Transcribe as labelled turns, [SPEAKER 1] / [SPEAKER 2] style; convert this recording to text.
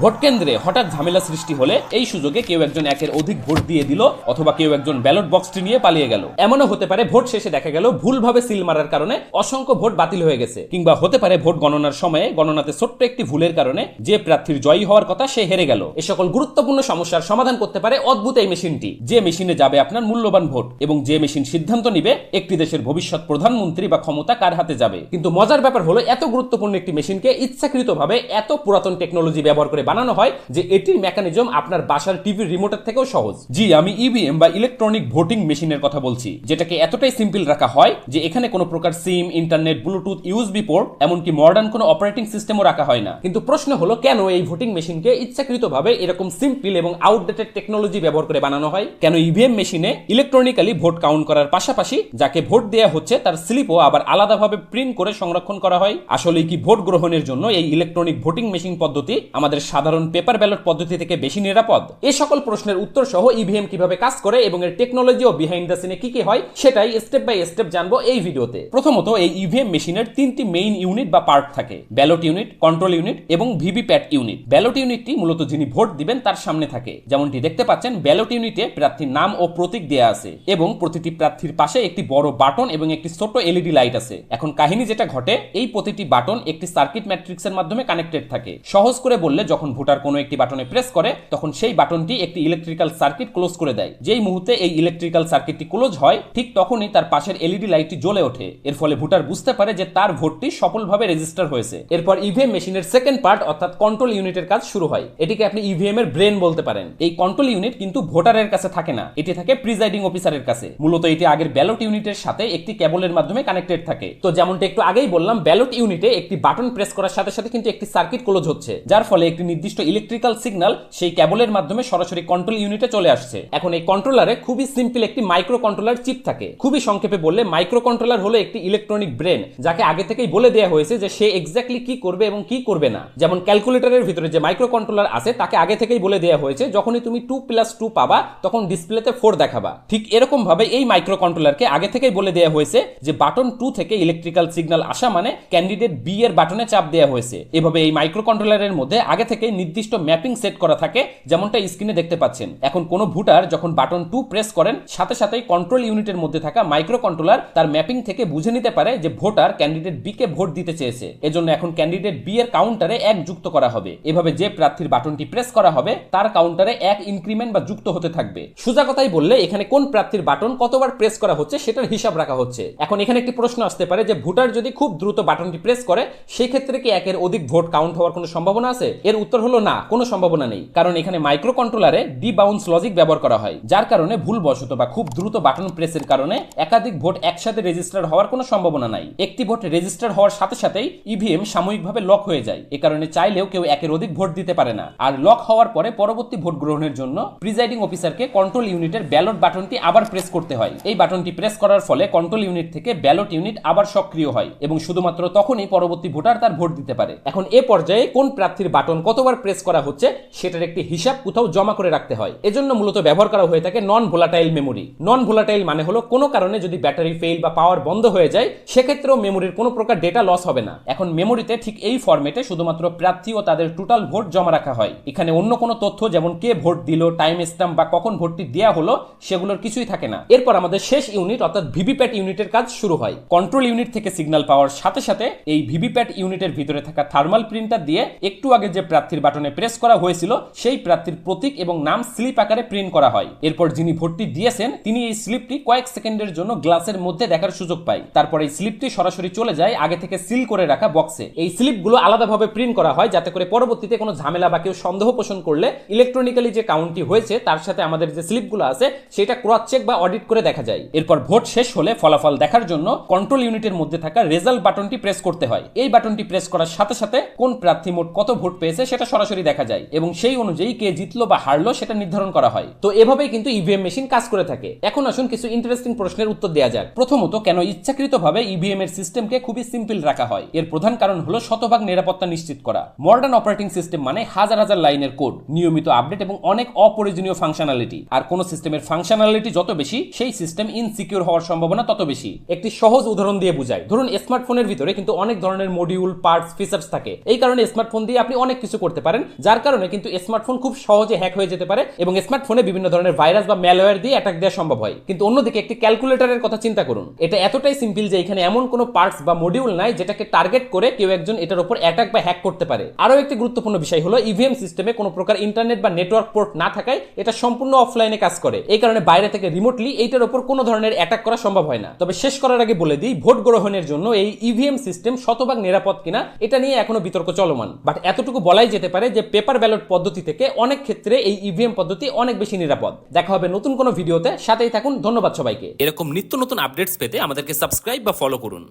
[SPEAKER 1] Vote কেন্দ্রে হঠাৎ ঝামেলা সৃষ্টি হলে এই সুযোগে কেউ একজন একের অধিক ভোট দিয়ে দিল অথবা কেউ একজন ব্যালট বক্সটি নিয়ে পালিয়ে গেল। এমনও হতে পারে ভোট শেষে দেখা গেল ভুলভাবে সিল মারার কারণে অসংখ্য ভোট বাতিল হয়ে গেছে, কিংবা হতে পারে ভোট গণনার সময়ে গণনাতে ছোট্ট একটি ভুলের কারণে যে প্রার্থীর জয়ী হওয়ার কথা সে হেরে গেল। এ সকল গুরুত্বপূর্ণ সমস্যার সমাধান করতে পারে অদ্ভুত এই মেশিনটি, যে মেশিনে যাবে আপনার মূল্যবান ভোট এবং যে মেশিন সিদ্ধান্ত নিবে একটি দেশের ভবিষ্যৎ প্রধানমন্ত্রী বা ক্ষমতা কার হাতে যাবে। কিন্তু মজার ব্যাপার হলো এত গুরুত্বপূর্ণ একটি মেশিনকে ইচ্ছাকৃতভাবে এত পুরাতন টেকনোলজি ব্যবহার করে বানানো হয় যে এটির মেকানিজম আপনার বাসার টিভির রিমোটের থেকেও সহজ। জি, আমি ইভিএম বা ইলেকট্রনিক ভোটিং মেশিনের কথা বলছি, যেটাকে এতটাই সিম্পল রাখা হয় যে এখানে কোনো প্রকার সিম, ইন্টারনেট, ব্লুটুথ, ইউএসবি পোর্ট, এমনকি মডার্ন কোনো অপারেটিং সিস্টেমও রাখা হয় না। কিন্তু প্রশ্ন হলো কেন এই ভোটিং মেশিনকে ইচ্ছাকৃতভাবে এরকম সিম্পল এবং আউটডেটেড টেকনোলজি ব্যবহার করে বানানো হয়? কেন ইভিএম মেশিনে ইলেকট্রনিক্যালি ভোট কাউন্ট করার পাশাপাশি যাকে ভোট দেয়া হচ্ছে তার স্লিপও আবার আলাদাভাবে প্রিন্ট করে সংরক্ষণ করা হয়? আসলে কি ভোট গ্রহণের জন্য এই ইলেকট্রনিক ভোটিং মেশিন পদ্ধতি আমাদের সাধারণ পেপার ব্যালট পদ্ধতি থেকে বেশি নিরাপদ? এই সকল প্রশ্নের উত্তর সহ ইভিএম কিভাবে কাজ করে এবং এর টেকনোলজি ও বিহাইন্ড দ্য সিনে কি কি হয় সেটাই স্টেপ বাই স্টেপ জানবো এই ভিডিওতে। প্রথমত, এই ইভিএম মেশিনের তিনটি মেইন ইউনিট বা পার্ট থাকে: ব্যালট ইউনিট, কন্ট্রোল ইউনিট এবং ভিভিপ্যাট ইউনিট। ব্যালট ইউনিটটি মূলত যিনি ভোট দিবেন তার সামনে থাকে। যেমনটি দেখতে পাচ্ছেন, ব্যালট ইউনিটে প্রার্থীর নাম ও প্রতীক দেয়া আছে এবং প্রতিটি প্রার্থীর পাশে একটি বড় বাটন এবং একটি ছোট এলইডি লাইট আছে। এখন কাহিনী যেটা ঘটে, এই প্রতিটি বাটন একটি সার্কিট ম্যাট্রিক্সের মাধ্যমে কানেক্টেড থাকে। সহজ করে বললে, যখন ভোটার কোনো একটি বাটনে প্রেস করে তখন সেই বাটনটি একটি ইলেকট্রিক্যাল সার্কিট ক্লোজ করে দেয়। যেই মুহূর্তে এই ইলেকট্রিক্যাল সার্কিটটি ক্লোজ হয় ঠিক তখনই তার পাশের এলইডি লাইটটি জ্বলে ওঠে। এর ফলে ভোটার বুঝতে পারে যে তার ভোটটি সফলভাবে রেজিস্টার হয়েছে। এরপর ইভিএম মেশিনের সেকেন্ড পার্ট অর্থাৎ কন্ট্রোল ইউনিটের কাজ শুরু হয়। এটিকে আপনি ইভিএম এর ব্রেন বলতে পারেন। এই কন্ট্রোল ইউনিট কিন্তু ভোটারের কাছে থাকে না, এটি থাকে প্রিজাইডিং অফিসারের কাছে। মূলত এটি আগের ব্যালট ইউনিটের সাথে একটি কেবলের মাধ্যমে কানেক্টেড থাকে। তো যেমনটা একটু আগেই বললাম, ব্যালট ইউনিটে একটি বাটন প্রেস করার সাথে সাথে কিন্তু একটি সার্কিট ক্লোজ হচ্ছে, যার ফলে একটি নির্দিষ্ট ইলেকট্রিক্যাল সিগন্যাল সেই কেবলের মাধ্যমে সরাসরি কন্ট্রোল ইউনিটে চলে আসছে। এখন এই কন্ট্রোলারে খুবই সিম্পল একটি মাইক্রো কন্ট্রোলার চিপ থাকে। খুবই সংক্ষেপে বললে, মাইক্রো কন্ট্রোলার হলো একটি ইলেকট্রনিক ব্রেন, যাকে আগে থেকেই বলে দেওয়া হয়েছে যে সে এক্স্যাক্টলি কি করবে এবং কি করবে না। যেমন ক্যালকুলেটরের ভিতরে যে মাইক্রো কন্ট্রোলার আছে তাকে আগে থেকেই বলে দেওয়া হয়েছে যখনই তুমি 2+2 পাবা তখন ডিসপ্লেতে 4 দেখাবা। ঠিক এরকম ভাবে এই মাইক্রো কন্ট্রোলারকে আগে থেকেই বলে দেওয়া হয়েছে যে বাটন 2 থেকে ইলেকট্রিক্যাল সিগন্যাল আসা মানে ক্যান্ডিডেট বি এর বাটনে চাপ দেওয়া হয়েছে। এভাবে এই মাইক্রো কন্ট্রোলারের মধ্যে আগে থেকেই নির্দিষ্ট ম্যাপিং সেট করা থাকে, যেমনটা স্ক্রিনে দেখতে পাচ্ছেন। এখন কোন ভোটার যখন বাটন 2 প্রেস করেন সাথে সাথেই কন্ট্রোল ইউনিটের মধ্যে থাকা মাইক্রো কন্ট্রোলার তার ম্যাপিং থেকে বুঝে নিতে পারে যে ভোটার ক্যান্ডিডেট বি কে ভোট দিতে চেয়েছে। এজন্য এখন ক্যান্ডিডেট বি এর কাউন্টারে 1 যুক্ত করা হবে। এভাবে যে প্রার্থীর বাটনটি প্রেস করা হবে তার কাউন্টারে 1 ইনক্রিমেন্ট বা যুক্ত হতে থাকবে। সোজা কথাই বললে, এখানে কোন প্রার্থীর বাটন কতবার প্রেস করা হচ্ছে সেটার হিসাব রাখা হচ্ছে। এখন এখানে একটি প্রশ্ন আসতে পারে যে ভোটার যদি খুব দ্রুত বাটনটি প্রেস করে সেই ক্ষেত্রে কি একের অধিক ভোট কাউন্ট হওয়ার কোনো সম্ভাবনা আছে? এর উত্তর হলো না, কোনো সম্ভাবনা নেই। কারণ এখানে মাইক্রো কন্ট্রোলারে ডিবাউন্স লজিক ব্যবহার করা হয়, যার কারণে ভুলবশত বা খুব দ্রুত বাটন প্রেসের কারণে একাধিক ভোট একসাথে রেজিস্টার হওয়ার কোনো সম্ভাবনা নাই। একটি ভোট রেজিস্টার হওয়ার সাথে সাথেই ইভিএম সাময়িকভাবে লক হয়ে যায়। এ কারণে চাইলেও কেউ একের অধিক ভোট দিতে পারে না। আর লক হওয়ার পরে পরবর্তী ভোট গ্রহণের জন্য প্রিজাইডিং অফিসারকে কন্ট্রোল ইউনিটের ব্যালট বাটনটি আবার প্রেস করতে হয়। এই বাটনটি প্রেস করার ফলে কন্ট্রোল ইউনিট থেকে ব্যালট ইউনিট আবার সক্রিয় হয় এবং শুধুমাত্র তখনই পরবর্তী ভোটার তার ভোট দিতে পারে। এখন এ পর্যায়ে কোন প্রার্থীর বাটন কতবার প্রেস করা হচ্ছে সেটার একটি হিসাব কোথাও জমা করে রাখতে হয়। এজন্য মূলত ব্যবহার করা হয়ে থাকে non volatile memory. Non volatile মানে হলো কোনো কারণে যদি ব্যাটারি ফেল বা পাওয়ার বন্ধ হয়ে যায় সেক্ষেত্রেও মেমোরির কোনো প্রকার ডেটা লস হবে না। এখন মেমোরিতে ঠিক এই ফরম্যাটে শুধুমাত্র প্রার্থী ও তাদের টোটাল ভোট জমা রাখা হয়। এখানে অন্য কোনো তথ্য যেমন কে ভোট দিল, টাইম স্ট্যাম্প বা কখন ভোটটি দেয়া হলো সেগুলোর কিছুই থাকে না। এরপর আমাদের শেষ ইউনিট অর্থাৎ ভিভিপ্যাট ইউনিটের কাজ শুরু হয়। কন্ট্রোল ইউনিট থেকে সিগন্যাল পাওয়ার সাথে সাথে এই ভিভিপ্যাট ইউনিটের ভিতরে থাকা থার্মাল প্রিন্টার দিয়ে একটু আগে যে প্রার্থীর বাটনে প্রেস করা হয়েছিল সেই প্রার্থীর প্রতীক এবং নাম স্লিপ আকারে প্রিন্ট করা হয়। এরপর যিনি ভোটটি দিয়েছেন তিনি এই স্লিপটি কয়েক সেকেন্ডের জন্য গ্লাসের মধ্যে দেখার সুযোগ পায়। তারপর এই স্লিপটি সরাসরি চলে যায় আগে থেকে সিল করে রাখা বক্সে। এই স্লিপগুলো আলাদাভাবে প্রিন্ট করা হয় যাতে করে পরবর্তীতে কোনো ঝামেলা বা কেউ সন্দেহ পোষণ করলে ইলেকট্রনিক্যালি যে কাউন্টটি হয়েছে তার সাথে আমাদের যে স্লিপগুলো আছে সেটা ক্রস চেক বা অডিট করে দেখা যায়। এরপর ভোট শেষ হলে ফলাফল দেখার জন্য কন্ট্রোল ইউনিটের মধ্যে থাকা রেজাল্ট বাটনটি প্রেস করতে হয়। এই বাটনটি প্রেস করার সাথে সাথে কোন প্রার্থী মোট কত ভোট পেয়েছে সেটা সরাসরি দেখা যায় এবং সেই অনুযায়ী কে জিতলো বা হারলো সেটা নির্ধারণ করা হয়। তো এভাবেই কিন্তু ইভিএম মেশিন কাজ করে থাকে। এখন আসুন কিছু ইন্টারেস্টিং প্রশ্নের উত্তর দেওয়া যাক। প্রথমত, কেন ইচ্ছাকৃতভাবে ইভিএম এর সিস্টেমকে খুবই সিম্পল রাখা হয়? এর প্রধান কারণ হলো শতভাগ নিরাপত্তা নিশ্চিত করা। মডার্ন অপারেটিং সিস্টেম মানে হাজার হাজার লাইনের কোড, নিয়মিত আপডেট এবং অনেক অপ্রয়োজনীয় ফাংশনালিটি। আর কোন সিস্টেমের ফাংশনালিটি যত বেশি সেই সিস্টেম ইনসিকিউর হওয়ার সম্ভাবনা তত বেশি। একটি সহজ উদাহরণ দিয়ে বুঝাই। ধরুন স্মার্টফোনের ভিতরে কিন্তু অনেক ধরনের মডিউল, পার্টস, ফিচার্স থাকে। এই কারণে স্মার্টফোন দিয়ে আপনি অনেক কিছু করতে পারেন, যার কারণে কিন্তু স্মার্টফোন খুব সহজে হ্যাক হয়ে যেতে পারে এবং স্মার্টফোনে বিভিন্ন ধরনের ভাইরাস বা ম্যালওয়্যার দিয়ে অ্যাটাক দেওয়া সম্ভব হয়। কিন্তু অন্যদিকে একটি ক্যালকুলেটরের কথা চিন্তা করুন, এটা এতটাই সিম্পল যে এখানে এমন কোনো পার্টস বা মডিউল নাই যেটাকে টার্গেট করে কেউ একজন এটার উপর অ্যাটাক বা হ্যাক করতে পারে। আরো একটি গুরুত্বপূর্ণ বিষয় হলো ইভিএম সিস্টেমে কোনো প্রকার ইন্টারনেট বা নেটওয়ার্ক পোর্ট না থাকায় এটা সম্পূর্ণ অফলাইনে কাজ করে। এই কারণে বাইরে থেকে রিমোটলি এইটার উপর কোনো ধরনের অ্যাটাক করা সম্ভব হয় না। তবে শেষ করার আগে বলে দিই, ভোট গ্রহণের জন্য এই ইভিএম সিস্টেম শতভাগ নিরাপদ কিনা এটা নিয়ে এখনো বিতর্ক চলমান। বাট এতটুকু বলাই যেতে পারে যে পেপার ব্যালট পদ্ধতি থেকে অনেক ক্ষেত্রে এই ইভিএম পদ্ধতি অনেক বেশি নিরাপদ। দেখা হবে নতুন কোনো ভিডিওতে, সাথেই থাকুন। ধন্যবাদ সবাইকে। এরকম নিত্য নতুন আপডেটস পেতে আমাদেরকে সাবস্ক্রাইব বা ফলো করুন।